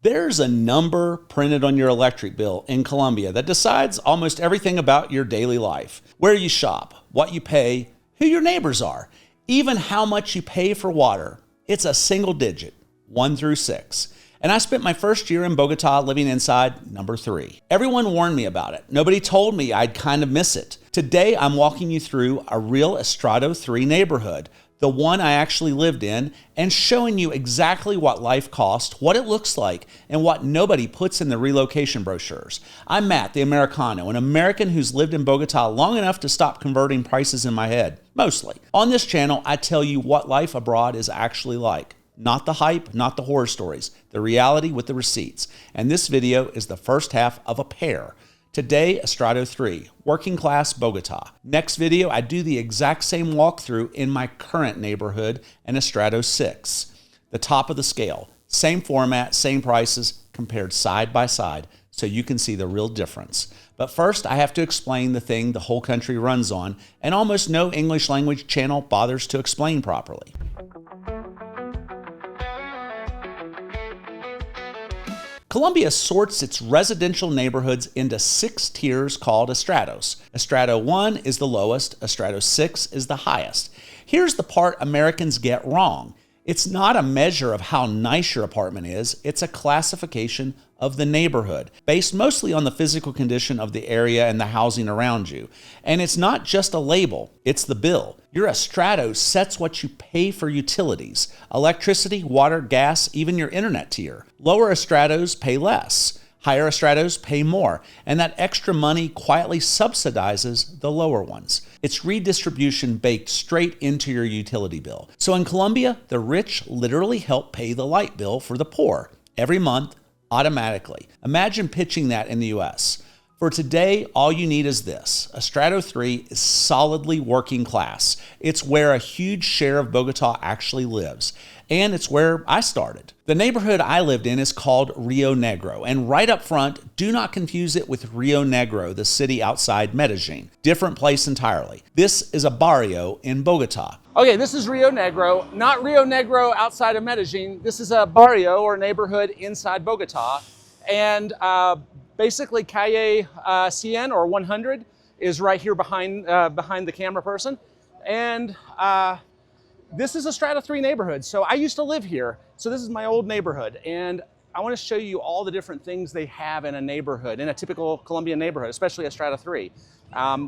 There's a number printed on your electric bill in Colombia that decides almost everything about your daily life. Where you shop, what you pay, who your neighbors are, even how much you pay for water. It's a single digit, 1 through 6. And I spent my first year in Bogotá living inside number 3. Everyone warned me about it. Nobody told me I'd kind of miss it. Today, I'm walking you through a real Estrato 3 neighborhood, the one I actually lived in, and showing you exactly what life cost, what it looks like, and what nobody puts in the relocation brochures. I'm Matt, the Americano, an American who's lived in Bogotá long enough to stop converting prices in my head, mostly. On this channel, I tell you what life abroad is actually like. Not the hype, not the horror stories, the reality with the receipts. And this video is the first half of a pair. Today, Estrato 3, working class Bogotá. Next video, I do the exact same walkthrough in my current neighborhood in Estrato 6. The top of the scale, same format, same prices, compared side by side, so you can see the real difference. But first, I have to explain the thing the whole country runs on, and almost no English language channel bothers to explain properly. Colombia sorts its residential neighborhoods into 6 tiers called estratos. Estrato 1 is the lowest, Estrato 6 is the highest. Here's the part Americans get wrong. It's not a measure of how nice your apartment is, it's a classification of the neighborhood, based mostly on the physical condition of the area and the housing around you. And it's not just a label, it's the bill. Your estrato sets what you pay for utilities, electricity, water, gas, even your internet tier. Lower estratos pay less. Higher estratos pay more, and that extra money quietly subsidizes the lower ones. It's redistribution baked straight into your utility bill. So in Colombia, the rich literally help pay the light bill for the poor every month, automatically. Imagine pitching that in the US. For today, all you need is this. Estrato 3 is solidly working class. It's where a huge share of Bogotá actually lives. And it's where I started. The neighborhood I lived in is called Rio Negro. And right up front, do not confuse it with Rio Negro, the city outside Medellin. Different place entirely. This is a barrio in Bogotá. Okay, this is Rio Negro, not Rio Negro outside of Medellin. This is a barrio or neighborhood inside Bogotá. And basically Calle 100 or 100 is right here behind the camera person. And this is a Estrato 3 neighborhood. So I used to live here. So this is my old neighborhood. And I want to show you all the different things they have in a neighborhood, in a typical Colombian neighborhood, especially a Estrato 3.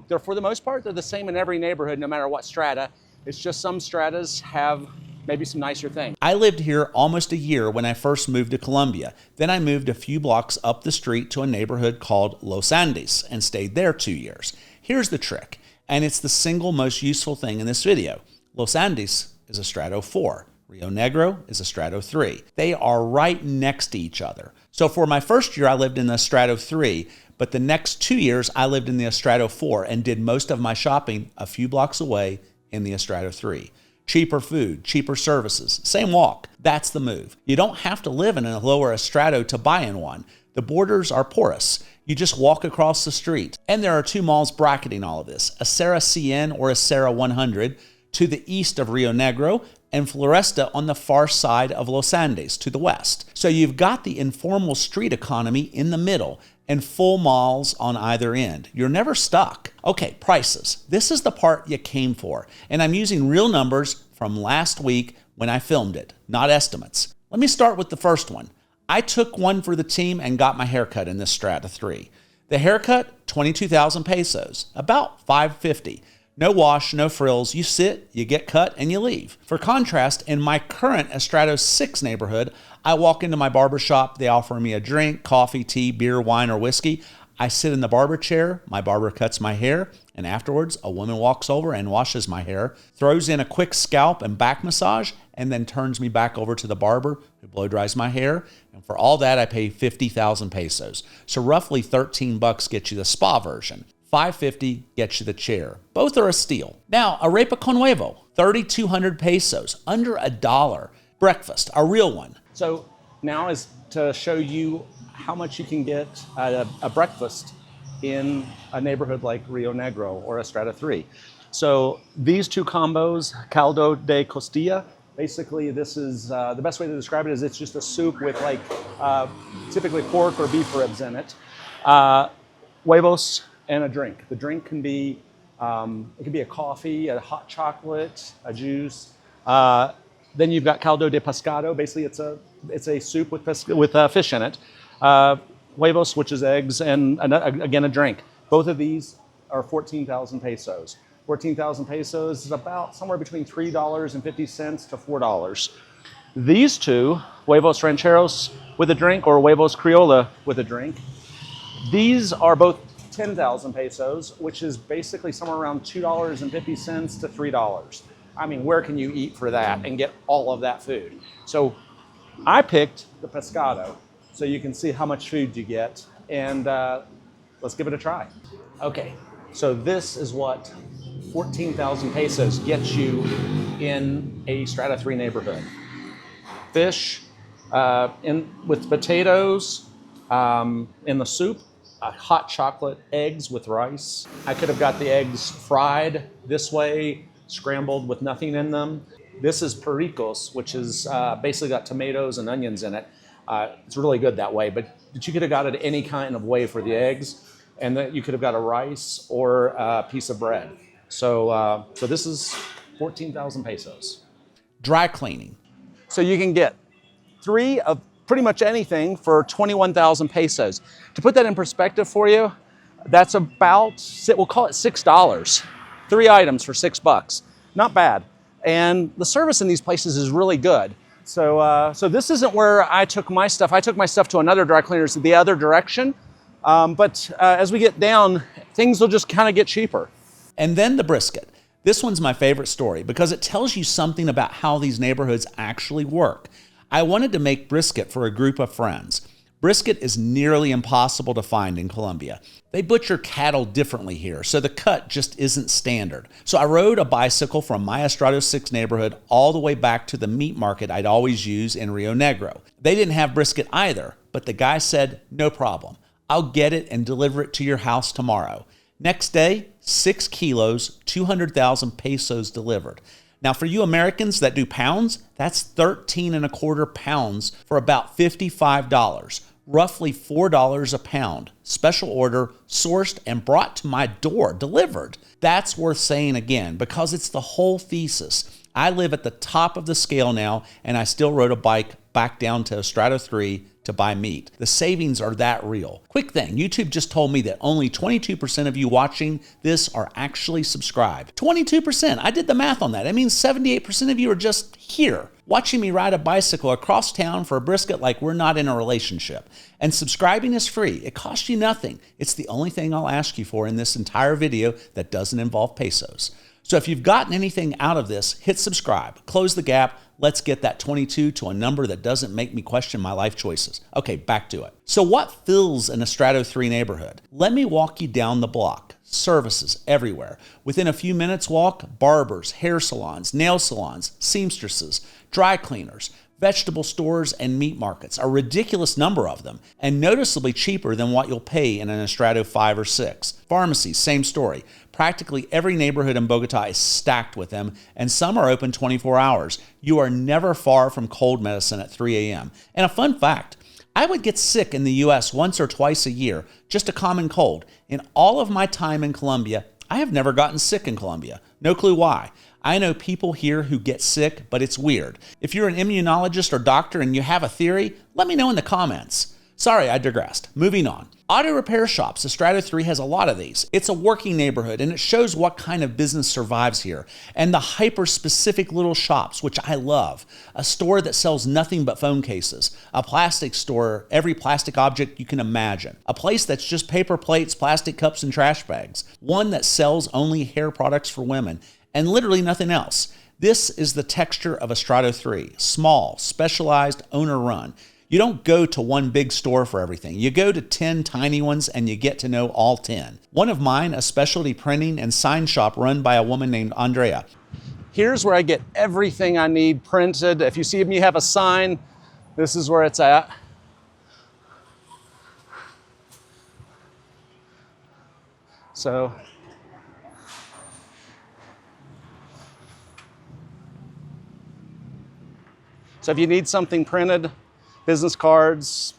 They're, for the most part, they're the same in every neighborhood, no matter what strata. It's just some stratas have maybe some nicer things. I lived here almost a year when I first moved to Colombia. Then I moved a few blocks up the street to a neighborhood called Los Andes and stayed there 2 years. Here's the trick, and it's the single most useful thing in this video. Los Andes is Estrato 4. Rio Negro is Estrato 3. They are right next to each other. So for my first year, I lived in the Estrato 3, but the next 2 years, I lived in the Estrato 4 and did most of my shopping a few blocks away in the Estrato 3. Cheaper food, cheaper services, same walk. That's the move. You don't have to live in a lower estrato to buy in one. The borders are porous. You just walk across the street. And there are 2 malls bracketing all of this, Acera 100 or Acera 100 to the east of Rio Negro and Floresta on the far side of Los Andes to the west. So you've got the informal street economy in the middle and full malls on either end. You're never stuck. Okay, prices. This is the part you came for. And I'm using real numbers from last week when I filmed it, not estimates. Let me start with the first one. I took one for the team and got my haircut in this Estrato 3. The haircut, 22,000 pesos, about $550. No wash, no frills. You sit, you get cut, and you leave. For contrast, in my current Estrato 6 neighborhood, I walk into my barber shop. They offer me a drink, coffee, tea, beer, wine, or whiskey. I sit in the barber chair. My barber cuts my hair. And afterwards, a woman walks over and washes my hair, throws in a quick scalp and back massage, and then turns me back over to the barber who blow dries my hair. And for all that, I pay 50,000 pesos. So roughly 13 bucks gets you the spa version. $550 gets you the chair. Both are a steal. Now, arepa con huevo, 3,200 pesos, under $1. Breakfast, a real one. So now is to show you how much you can get a breakfast in a neighborhood like Rio Negro or Estrato 3. So these 2 combos, caldo de costilla Basically, this is the best way to describe it is it's just a soup with like typically pork or beef ribs in it, huevos, and a drink. The drink can be it can be a coffee, a hot chocolate, a juice. Then you've got caldo de pescado. Basically, it's a soup with fish in it. Huevos, which is eggs, and again a drink. Both of these are 14,000 pesos. 14,000 pesos is about somewhere between $3.50 to $4. These two, huevos rancheros with a drink or huevos criolla with a drink, these are both 10,000 pesos, which is basically somewhere around $2.50 to $3. I mean, where can you eat for that and get all of that food? So I picked the pescado so you can see how much food you get, and let's give it a try. Okay, so this is what 14,000 pesos gets you in a Strata 3 neighborhood. Fish with potatoes in the soup, hot chocolate, eggs with rice. I could have got the eggs fried this way, scrambled with nothing in them. This is pericos, which is basically got tomatoes and onions in it. It's really good that way, but you could have got it any kind of way for the eggs, and that you could have got a rice or a piece of bread. So this is 14,000 pesos. Dry cleaning. So you can get 3 of pretty much anything for 21,000 pesos. To put that in perspective for you, that's about, we'll call it $6. 3 items for $6. Not bad. And the service in these places is really good. So this isn't where I took my stuff. I took my stuff to another dry cleaners the other direction. But as we get down, things will just kind of get cheaper. And then the brisket. This one's my favorite story because it tells you something about how these neighborhoods actually work. I wanted to make brisket for a group of friends. Brisket is nearly impossible to find in Colombia. They butcher cattle differently here, so the cut just isn't standard. So I rode a bicycle from my Estrato 6 neighborhood all the way back to the meat market I'd always use in Rio Negro. They didn't have brisket either, but the guy said, no problem. I'll get it and deliver it to your house tomorrow. Next day, 6 kilos, 200,000 pesos delivered. Now, for you Americans that do pounds, that's 13.25 pounds for about $55, roughly $4 a pound. Special order, sourced and brought to my door, delivered. That's worth saying again because it's the whole thesis. I live at the top of the scale now, and I still rode a bike back down to Estrato 3 to buy meat. The savings are that real. Quick thing, YouTube just told me that only 22% of you watching this are actually subscribed. 22%, I did the math on that. That means 78% of you are just here, watching me ride a bicycle across town for a brisket like we're not in a relationship. And subscribing is free. It costs you nothing. It's the only thing I'll ask you for in this entire video that doesn't involve pesos. So if you've gotten anything out of this, hit subscribe, close the gap. Let's get that 22 to a number that doesn't make me question my life choices. Okay, back to it. So what fills an Estrato 3 neighborhood? Let me walk you down the block. Services everywhere. Within a few minutes walk, barbers, hair salons, nail salons, seamstresses, dry cleaners, vegetable stores, and meat markets, a ridiculous number of them, and noticeably cheaper than what you'll pay in an Estrato 5 or 6. Pharmacies, same story. Practically every neighborhood in Bogotá is stacked with them, and some are open 24 hours. You are never far from cold medicine at 3 a.m. And a fun fact, I would get sick in the US once or twice a year, just a common cold. In all of my time in Colombia, I have never gotten sick in Colombia. No clue why. I know people here who get sick, but it's weird. If you're an immunologist or doctor and you have a theory, let me know in the comments. Sorry, I digressed. Moving on. Auto repair shops. Estrato 3 has a lot of these. It's a working neighborhood, and it shows what kind of business survives here. And the hyper-specific little shops, which I love. A store that sells nothing but phone cases. A plastic store, every plastic object you can imagine. A place that's just paper plates, plastic cups, and trash bags. One that sells only hair products for women. And literally nothing else. This is the texture of Estrato 3. Small, specialized, owner-run. You don't go to one big store for everything. You go to 10 tiny ones and you get to know all 10. One of mine, a specialty printing and sign shop run by a woman named Andrea. Here's where I get everything I need printed. If you see me have a sign, this is where it's at. So So if you need something printed, business cards,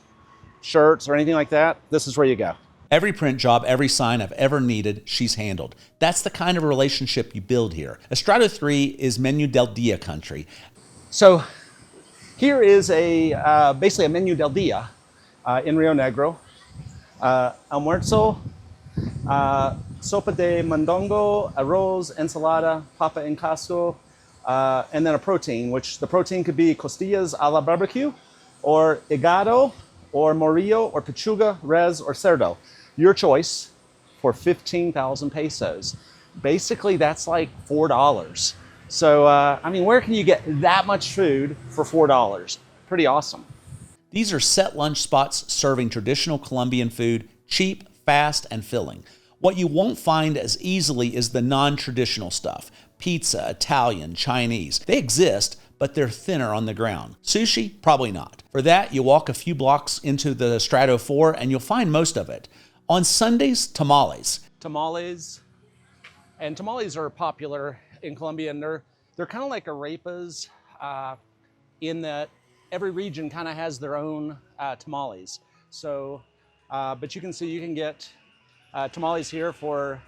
shirts, or anything like that, this is where you go. Every print job, every sign I've ever needed, she's handled. That's the kind of relationship you build here. Estrato 3 is Menú del Día country. So here is basically a Menú del Día in Rio Negro. Almuerzo, sopa de mondongo, arroz, ensalada, papa en casco, and then a protein, which the protein could be costillas a la barbecue, or hígado, or morillo, or pechuga, res, or cerdo. Your choice for 15,000 pesos. Basically, that's like $4. So, I mean, where can you get that much food for $4? Pretty awesome. These are set lunch spots serving traditional Colombian food, cheap, fast, and filling. What you won't find as easily is the non-traditional stuff. Pizza, Italian, Chinese. They exist, but they're thinner on the ground. Sushi? Probably not. For that, you walk a few blocks into the Estrato 4 and you'll find most of it. On Sundays, tamales. Tamales are popular in Colombia, and they're kind of like arepas in that every region kind of has their own tamales. So, but you can see you can get tamales here for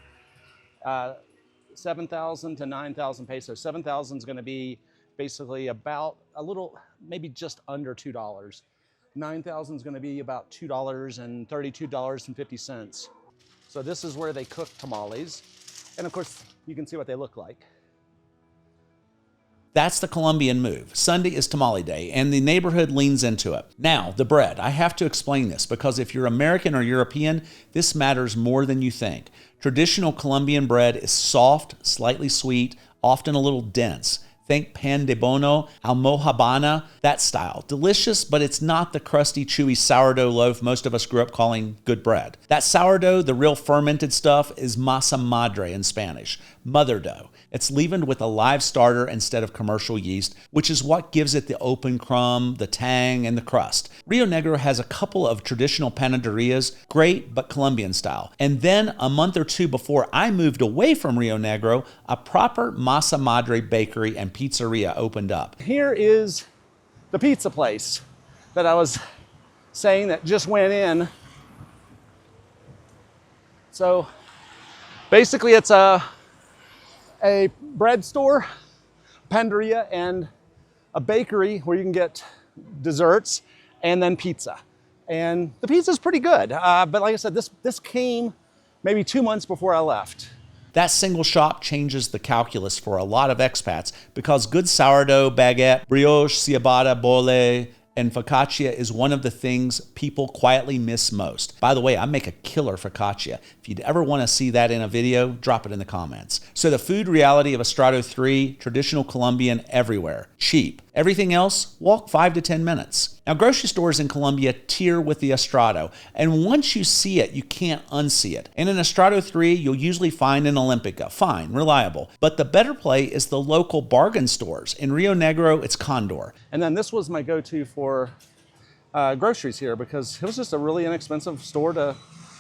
7,000 to 9,000 pesos. 7,000 is going to be basically about a little, maybe just under $2. 9,000 is going to be about $2 and $32.50. So this is where they cook tamales. And of course, you can see what they look like. That's the Colombian move. Sunday is tamale day, and the neighborhood leans into it. Now, the bread. I have to explain this because if you're American or European, this matters more than you think. Traditional Colombian bread is soft, slightly sweet, often a little dense. Think pan de bono, almohabana, that style. Delicious, but it's not the crusty, chewy sourdough loaf most of us grew up calling good bread. That sourdough, the real fermented stuff, is masa madre in Spanish, mother dough. It's leavened with a live starter instead of commercial yeast, which is what gives it the open crumb, the tang, and the crust. Rio Negro has a couple of traditional panaderias, great but Colombian style. And then a month or two before I moved away from Rio Negro, a proper masa madre bakery and pizzeria opened up. Here is the pizza place that I was saying that just went in. So basically it's a bread store, panderia, and a bakery where you can get desserts and then pizza. And the pizza's pretty good. But like I said, this came maybe 2 months before I left. That single shop changes the calculus for a lot of expats because good sourdough, baguette, brioche, ciabatta, bole, and focaccia is one of the things people quietly miss most. By the way, I make a killer focaccia. If you'd ever want to see that in a video, drop it in the comments. So the food reality of Estrato 3, traditional Colombian everywhere, cheap. Everything else, walk 5 to 10 minutes. Now, grocery stores in Colombia tier with the Estrato, and once you see it, you can't unsee it. In an Estrato 3, you'll usually find an Olympica, fine, reliable. But the better play is the local bargain stores. In Rio Negro, it's Condor. And then this was my go-to for groceries here because it was just a really inexpensive store to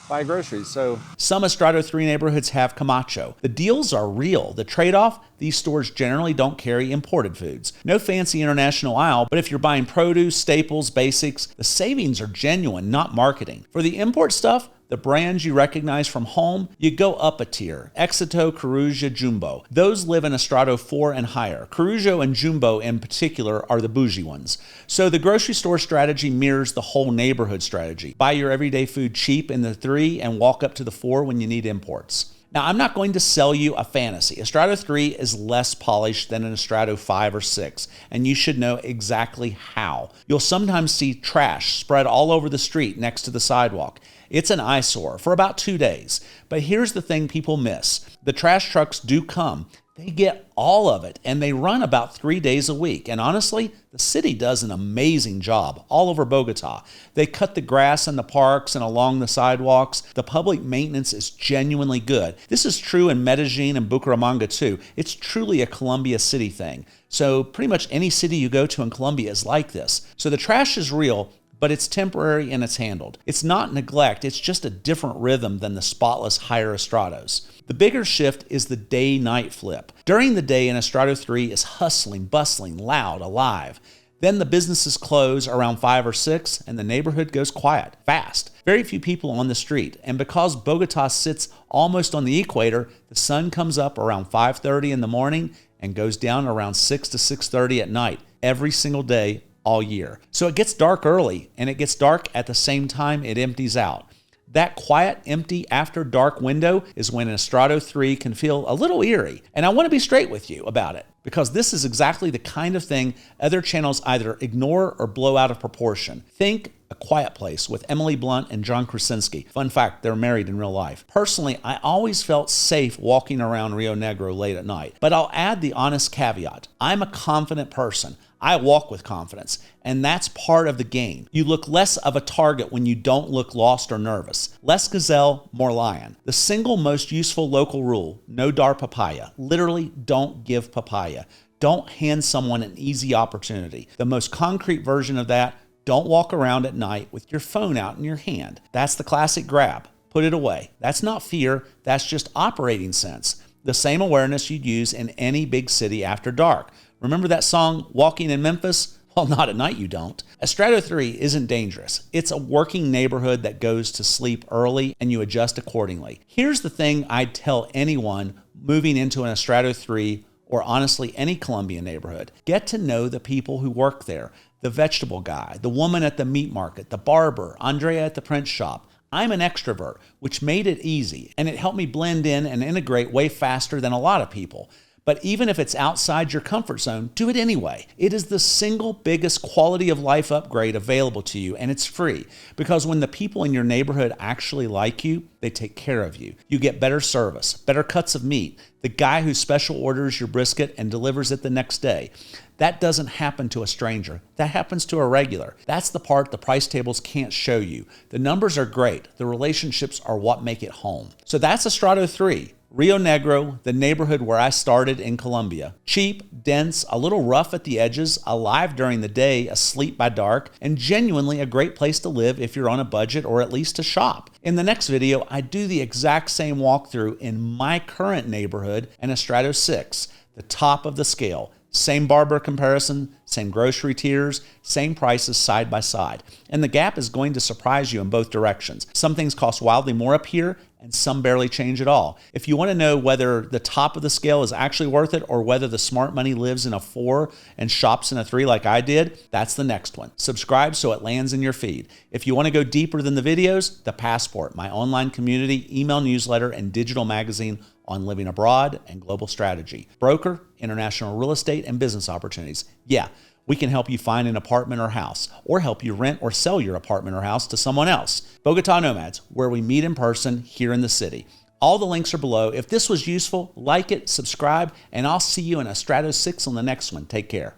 buy groceries. So some Estrato 3 neighborhoods have Camacho. The deals are real. The trade-off, these stores generally don't carry imported foods. No fancy international aisle, but if you're buying produce, staples, basics, the savings are genuine, not marketing. For the import stuff, the brands you recognize from home, you go up a tier. Éxito, Coruja, Jumbo. Those live in Estrato 4 and higher. Coruja and Jumbo in particular are the bougie ones. So the grocery store strategy mirrors the whole neighborhood strategy. Buy your everyday food cheap in the 3 and walk up to the 4 when you need imports. Now, I'm not going to sell you a fantasy. Estrato 3 is less polished than an Estrato 5 or 6, and you should know exactly how. You'll sometimes see trash spread all over the street next to the sidewalk. It's an eyesore for about 2 days. But here's the thing people miss. The trash trucks do come. They get all of it, and they run about 3 days a week. And honestly, the city does an amazing job all over Bogotá. They cut the grass in the parks and along the sidewalks. The public maintenance is genuinely good. This is true in Medellin and Bucaramanga too. It's truly a Colombia city thing. So pretty much any city you go to in Colombia is like this. So the trash is real, but it's temporary and it's handled. It's not neglect, it's just a different rhythm than the spotless higher Estratos. The bigger shift is the day-night flip. During the day, an Estrato 3 is hustling, bustling, loud, alive. Then the businesses close around 5 or 6 and the neighborhood goes quiet, fast. Very few people on the street. And because Bogotá sits almost on the equator, the sun comes up around 5:30 in the morning and goes down around 6 to 6:30 at night, every single day, all year. So it gets dark early and it gets dark at the same time it empties out. That quiet, empty, after dark window is when an Estrato 3 can feel a little eerie. And I want to be straight with you about it, because this is exactly the kind of thing other channels either ignore or blow out of proportion. Think A Quiet Place with Emily Blunt and John Krasinski. Fun fact, they're married in real life. Personally, I always felt safe walking around Rio Negro late at night. But I'll add the honest caveat. I'm a confident person. I walk with confidence, and that's part of the game. You look less of a target when you don't look lost or nervous. Less gazelle, more lion. The single most useful local rule, no dar papaya. Literally, don't give papaya. Don't hand someone an easy opportunity. The most concrete version of that, don't walk around at night with your phone out in your hand. That's the classic grab. Put it away. That's not fear, that's just operating sense. The same awareness you'd use in any big city after dark. Remember that song, Walking in Memphis? Well, not at night you don't. Estrato 3 isn't dangerous. It's a working neighborhood that goes to sleep early and you adjust accordingly. Here's the thing I'd tell anyone moving into an Estrato 3 or honestly any Colombian neighborhood. Get to know the people who work there. The vegetable guy, the woman at the meat market, the barber, Andrea at the print shop. I'm an extrovert, which made it easy, and it helped me blend in and integrate way faster than a lot of people. But even if it's outside your comfort zone, do it anyway. It is the single biggest quality of life upgrade available to you, and it's free. Because when the people in your neighborhood actually like you, they take care of you. You get better service, better cuts of meat, the guy who special orders your brisket and delivers it the next day. That doesn't happen to a stranger. That happens to a regular. That's the part the price tables can't show you. The numbers are great. The relationships are what make it home. So that's Estrato 3. Rio Negro, the neighborhood where I started in Colombia. Cheap, dense, a little rough at the edges, alive during the day, asleep by dark, and genuinely a great place to live if you're on a budget or at least to shop. In the next video, I do the exact same walkthrough in my current neighborhood, an Estrato 6, the top of the scale. Same barber comparison, same grocery tiers, same prices side by side. And the gap is going to surprise you in both directions. Some things cost wildly more up here and some barely change at all. If you want to know whether the top of the scale is actually worth it or whether the smart money lives in a 4 and shops in a 3 like I did, that's the next one. Subscribe so it lands in your feed. If you want to go deeper than the videos, The Passport, my online community, email newsletter, and digital magazine on living abroad and global strategy. Broker, international real estate, and business opportunities. Yeah, we can help you find an apartment or house, or help you rent or sell your apartment or house to someone else. Bogotá Nomads, where we meet in person here in the city. All the links are below. If this was useful, like it, subscribe, and I'll see you in Estrato 6 on the next one. Take care.